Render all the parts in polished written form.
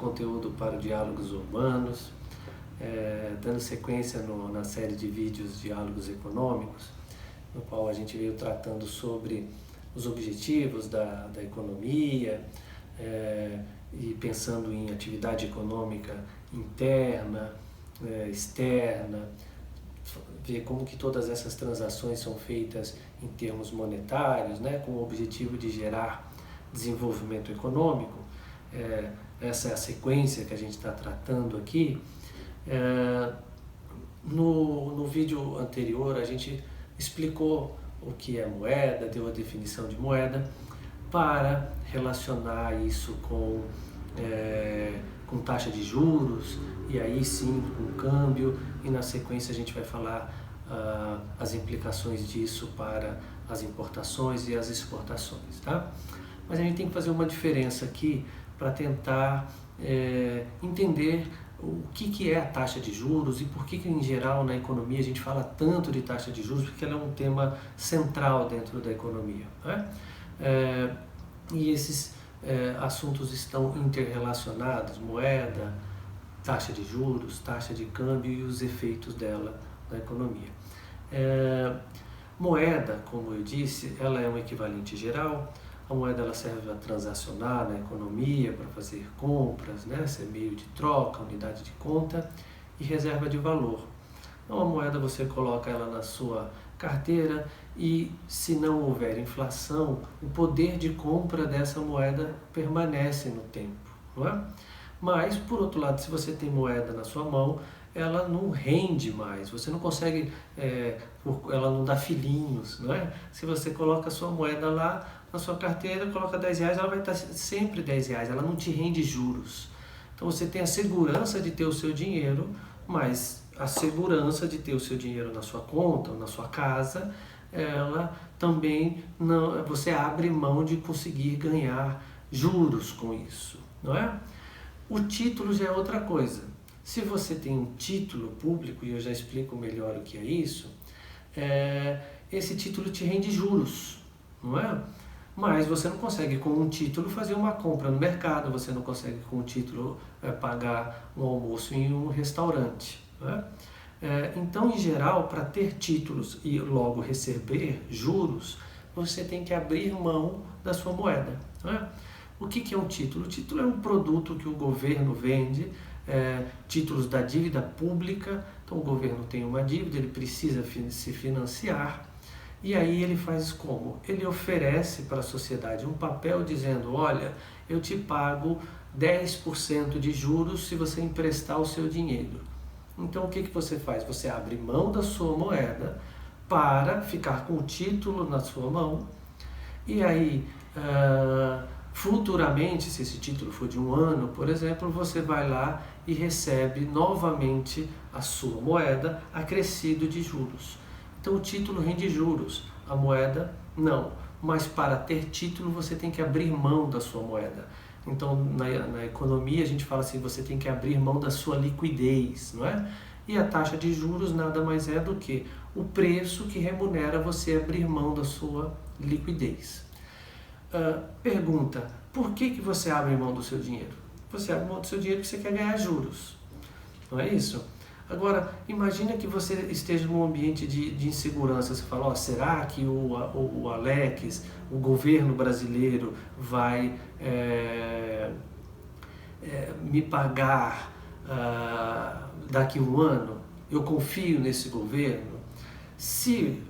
conteúdo para o Diálogos Urbanos, dando sequência na série de vídeos Diálogos Econômicos, no qual a gente veio tratando sobre os objetivos da economia e pensando em atividade econômica interna, externa, ver como que todas essas transações são feitas em termos monetários, com o objetivo de gerar desenvolvimento econômico. Essa é a sequência que a gente está tratando aqui. No vídeo anterior a gente explicou o que é moeda, deu a definição de moeda, para relacionar isso com taxa de juros, e aí sim com câmbio, e na sequência a gente vai falar as implicações disso para as importações e as exportações, tá? Mas a gente tem que fazer uma diferença aqui para tentar entender o que é a taxa de juros e por que em geral na economia a gente fala tanto de taxa de juros, porque ela é um tema central dentro da economia, e esses assuntos estão interrelacionados: moeda, taxa de juros, taxa de câmbio e os efeitos dela na economia. Moeda, como eu disse, ela é um equivalente geral. A moeda ela serve para transacionar na economia, para fazer compras, ser meio de troca, unidade de conta e reserva de valor. Então a moeda você coloca ela na sua carteira e, se não houver inflação, o poder de compra dessa moeda permanece no tempo, não é? Mas, por outro lado, se você tem moeda na sua mão, ela não rende mais, você não consegue, ela não dá filhinhos, não é? Se você coloca a sua moeda lá na sua carteira, coloca R$10, ela vai estar sempre R$10, ela não te rende juros. Então você tem a segurança de ter o seu dinheiro, mas a segurança de ter o seu dinheiro na sua conta, ou na sua casa, ela também não, você abre mão de conseguir ganhar juros com isso, não é? O título já é outra coisa. Se você tem um título público, e eu já explico melhor o que é isso, esse título te rende juros, não é? Mas você não consegue com um título fazer uma compra no mercado, você não consegue com um título pagar um almoço em um restaurante, não é? Então, em geral, para ter títulos e logo receber juros, você tem que abrir mão da sua moeda, não é? O que é um título? O título é um produto que o governo vende, títulos da dívida pública. Então o governo tem uma dívida, ele precisa se financiar, e aí ele faz como? Ele oferece para a sociedade um papel dizendo: olha, eu te pago 10% de juros se você emprestar o seu dinheiro. Então o que você faz? Você abre mão da sua moeda para ficar com o título na sua mão, e aí futuramente, se esse título for de 1 ano, por exemplo, você vai lá e recebe novamente a sua moeda acrescido de juros. Então o título rende juros, a moeda não. Mas para ter título você tem que abrir mão da sua moeda. Então na economia a gente fala assim, você tem que abrir mão da sua liquidez, não é? E a taxa de juros nada mais é do que o preço que remunera você abrir mão da sua liquidez. Pergunta: por que você abre mão do seu dinheiro? Você abre mão do seu dinheiro porque você quer ganhar juros, não é isso? Agora, imagina que você esteja num ambiente de insegurança. Você fala: será que o Alex, o governo brasileiro, vai me pagar daqui a 1 ano? Eu confio nesse governo? Se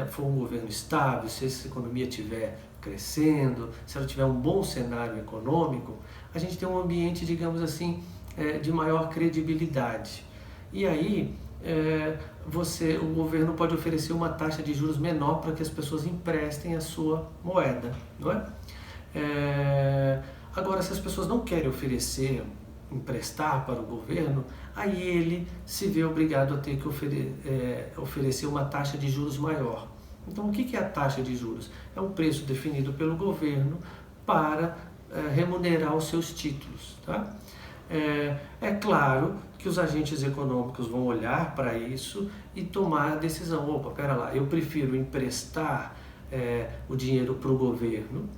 for um governo estável, se essa economia estiver crescendo, se ela tiver um bom cenário econômico, a gente tem um ambiente, digamos assim, de maior credibilidade. E aí o governo pode oferecer uma taxa de juros menor para que as pessoas emprestem a sua moeda, não é? Agora, se as pessoas não querem emprestar para o governo, aí ele se vê obrigado a ter que oferecer uma taxa de juros maior. Então, o que é a taxa de juros? É um preço definido pelo governo para remunerar os seus títulos, tá? É claro que os agentes econômicos vão olhar para isso e tomar a decisão: opa, pera lá, eu prefiro emprestar o dinheiro para o governo,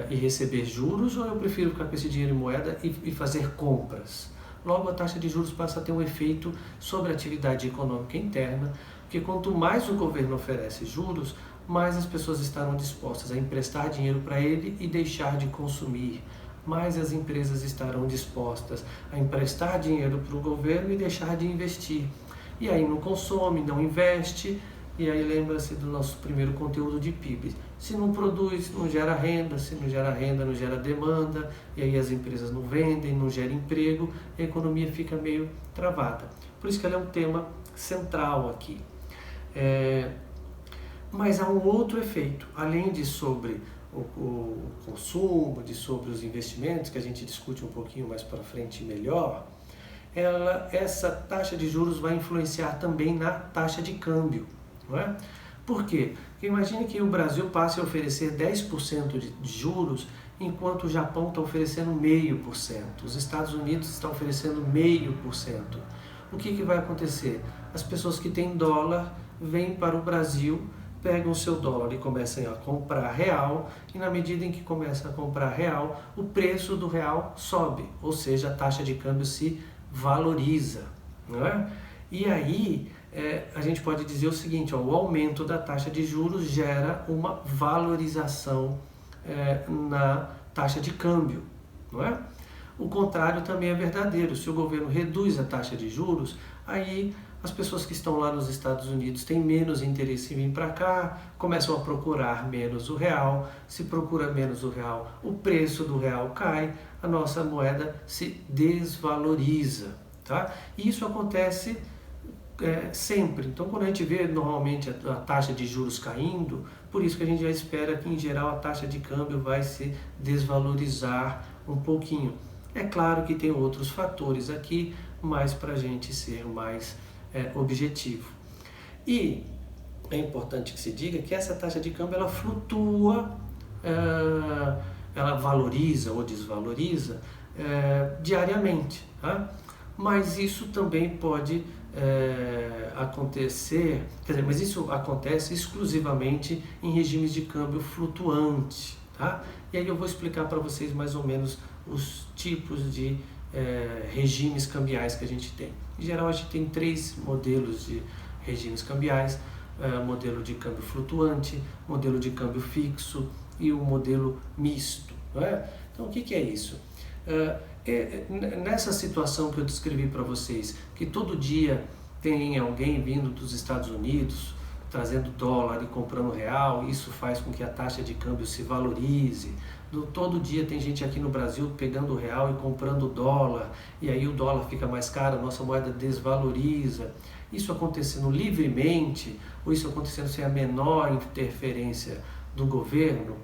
e receber juros, ou eu prefiro ficar com esse dinheiro em moeda e fazer compras? Logo, a taxa de juros passa a ter um efeito sobre a atividade econômica interna, porque quanto mais o governo oferece juros, mais as pessoas estarão dispostas a emprestar dinheiro para ele e deixar de consumir. Mais as empresas estarão dispostas a emprestar dinheiro para o governo e deixar de investir. E aí não consome, não investe, e aí lembra-se do nosso primeiro conteúdo de PIB. Se não produz, não gera renda, se não gera renda, não gera demanda, e aí as empresas não vendem, não gera emprego, e a economia fica meio travada. Por isso que ela é um tema central aqui. Mas há um outro efeito, além de sobre o consumo, sobre os investimentos, que a gente discute um pouquinho mais para frente melhor, essa taxa de juros vai influenciar também na taxa de câmbio. Não é? Por quê? Porque imagine que o Brasil passe a oferecer 10% de juros, enquanto o Japão está oferecendo 0,5%. Os Estados Unidos estão oferecendo 0,5%. O que vai acontecer? As pessoas que têm dólar vêm para o Brasil, pegam o seu dólar e começam a comprar real, e na medida em que começam a comprar real, o preço do real sobe, ou seja, a taxa de câmbio se valoriza. Não é? E aí a gente pode dizer o seguinte, o aumento da taxa de juros gera uma valorização na taxa de câmbio, não é? O contrário também é verdadeiro. Se o governo reduz a taxa de juros, aí as pessoas que estão lá nos Estados Unidos têm menos interesse em vir para cá, começam a procurar menos o real. Se procura menos o real, o preço do real cai, a nossa moeda se desvaloriza, tá? E isso acontece sempre. Então, quando a gente vê normalmente a taxa de juros caindo, por isso que a gente já espera que, em geral, a taxa de câmbio vai se desvalorizar um pouquinho. É claro que tem outros fatores aqui, mas para a gente ser mais objetivo. E é importante que se diga que essa taxa de câmbio ela flutua, ela valoriza ou desvaloriza diariamente, tá? Mas isso também pode acontecer, mas isso acontece exclusivamente em regimes de câmbio flutuante, tá? E aí eu vou explicar para vocês mais ou menos os tipos de regimes cambiais que a gente tem. Em geral, a gente tem 3 modelos de regimes cambiais: modelo de câmbio flutuante, modelo de câmbio fixo e o modelo misto. Não é? Então, o que é isso? Nessa situação que eu descrevi para vocês, que todo dia tem alguém vindo dos Estados Unidos trazendo dólar e comprando real, isso faz com que a taxa de câmbio se valorize. Todo dia tem gente aqui no Brasil pegando o real e comprando dólar, e aí o dólar fica mais caro, a nossa moeda desvaloriza. Isso acontecendo livremente, ou isso acontecendo sem a menor interferência do governo,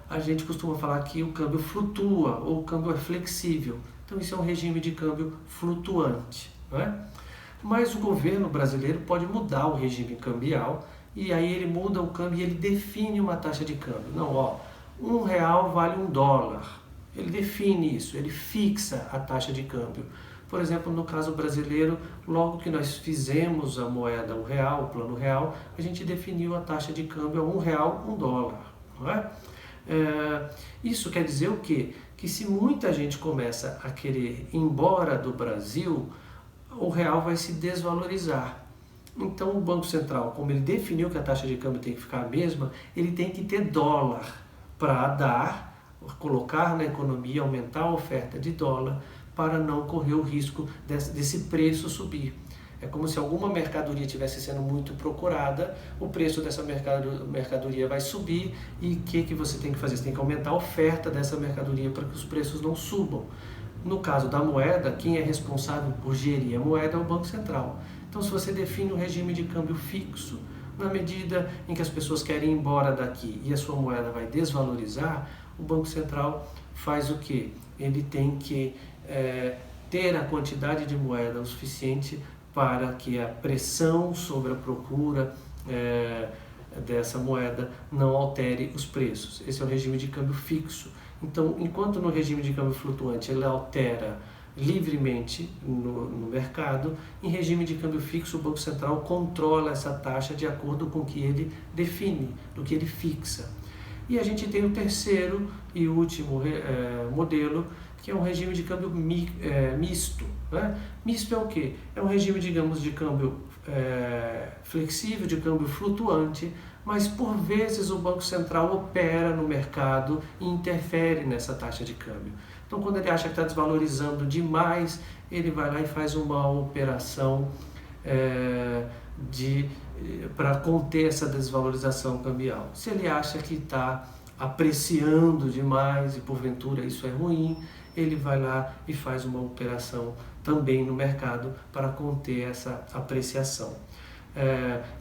a gente costuma falar que o câmbio flutua, ou o câmbio é flexível. Então isso é um regime de câmbio flutuante, não é? Mas o governo brasileiro pode mudar o regime cambial, e aí ele muda o câmbio e ele define uma taxa de câmbio. Não, R$1 vale $1. Ele define isso, ele fixa a taxa de câmbio. Por exemplo, no caso brasileiro, logo que nós fizemos a moeda, o real, o plano real, a gente definiu a taxa de câmbio a R$1, $1. Não é? Isso quer dizer o quê? Que se muita gente começa a querer ir embora do Brasil, o real vai se desvalorizar. Então o Banco Central, como ele definiu que a taxa de câmbio tem que ficar a mesma, ele tem que ter dólar para colocar na economia, aumentar a oferta de dólar para não correr o risco desse preço subir. É como se alguma mercadoria estivesse sendo muito procurada, o preço dessa mercadoria vai subir, e o que você tem que fazer? Você tem que aumentar a oferta dessa mercadoria para que os preços não subam. No caso da moeda, quem é responsável por gerir a moeda é o Banco Central. Então, se você define um regime de câmbio fixo, na medida em que as pessoas querem ir embora daqui e a sua moeda vai desvalorizar, o Banco Central faz o quê? Ele tem que ter a quantidade de moeda o suficiente para que a pressão sobre a procura dessa moeda não altere os preços. Esse é o regime de câmbio fixo. Então, enquanto no regime de câmbio flutuante ele altera livremente no mercado, em regime de câmbio fixo o Banco Central controla essa taxa de acordo com o que ele define, do que ele fixa. E a gente tem o terceiro e último modelo, que é um regime de câmbio misto. Né? Misto é o quê? É um regime, digamos, de câmbio flexível, de câmbio flutuante, mas por vezes o Banco Central opera no mercado e interfere nessa taxa de câmbio. Então, quando ele acha que está desvalorizando demais, ele vai lá e faz uma operação para conter essa desvalorização cambial. Se ele acha que está apreciando demais e porventura isso é ruim, ele vai lá e faz uma operação também no mercado para conter essa apreciação.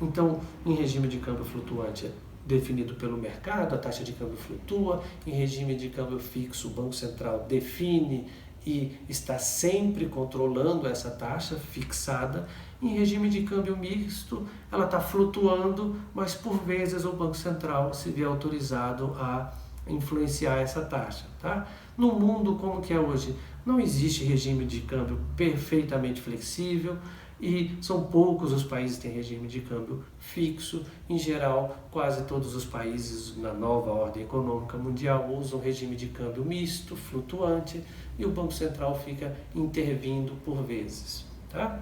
Então, em regime de câmbio flutuante definido pelo mercado, a taxa de câmbio flutua. Em regime de câmbio fixo, o Banco Central define e está sempre controlando essa taxa fixada. Em regime de câmbio misto, ela está flutuando, mas por vezes o Banco Central se vê autorizado a influenciar essa taxa. Tá? No mundo como que é hoje, não existe regime de câmbio perfeitamente flexível e são poucos os países que têm regime de câmbio fixo. Em geral, quase todos os países na nova ordem econômica mundial usam regime de câmbio misto, flutuante, e o Banco Central fica intervindo por vezes. Tá?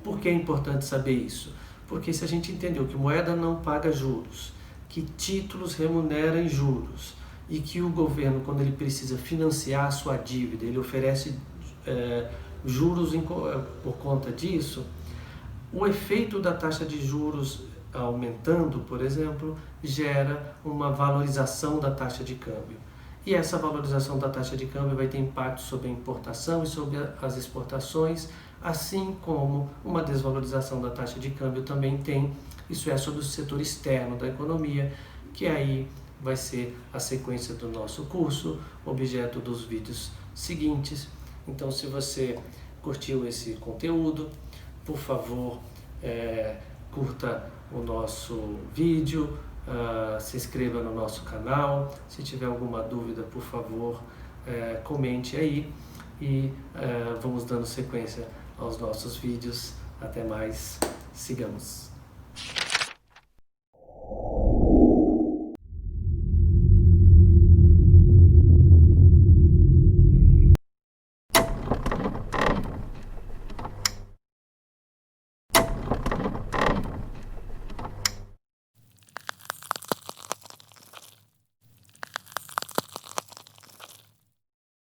Por que é importante saber isso? Porque se a gente entendeu que moeda não paga juros, que títulos remuneram juros e que o governo, quando ele precisa financiar a sua dívida, ele oferece juros por conta disso, o efeito da taxa de juros aumentando, por exemplo, gera uma valorização da taxa de câmbio. E essa valorização da taxa de câmbio vai ter impacto sobre a importação e sobre as exportações, assim como uma desvalorização da taxa de câmbio também tem, isso é sobre o setor externo da economia, que aí vai ser a sequência do nosso curso, objeto dos vídeos seguintes. Então, se você curtiu esse conteúdo, por favor, curta o nosso vídeo, se inscreva no nosso canal. Se tiver alguma dúvida, por favor, comente aí e vamos dando sequência aos nossos vídeos. Até mais, sigamos!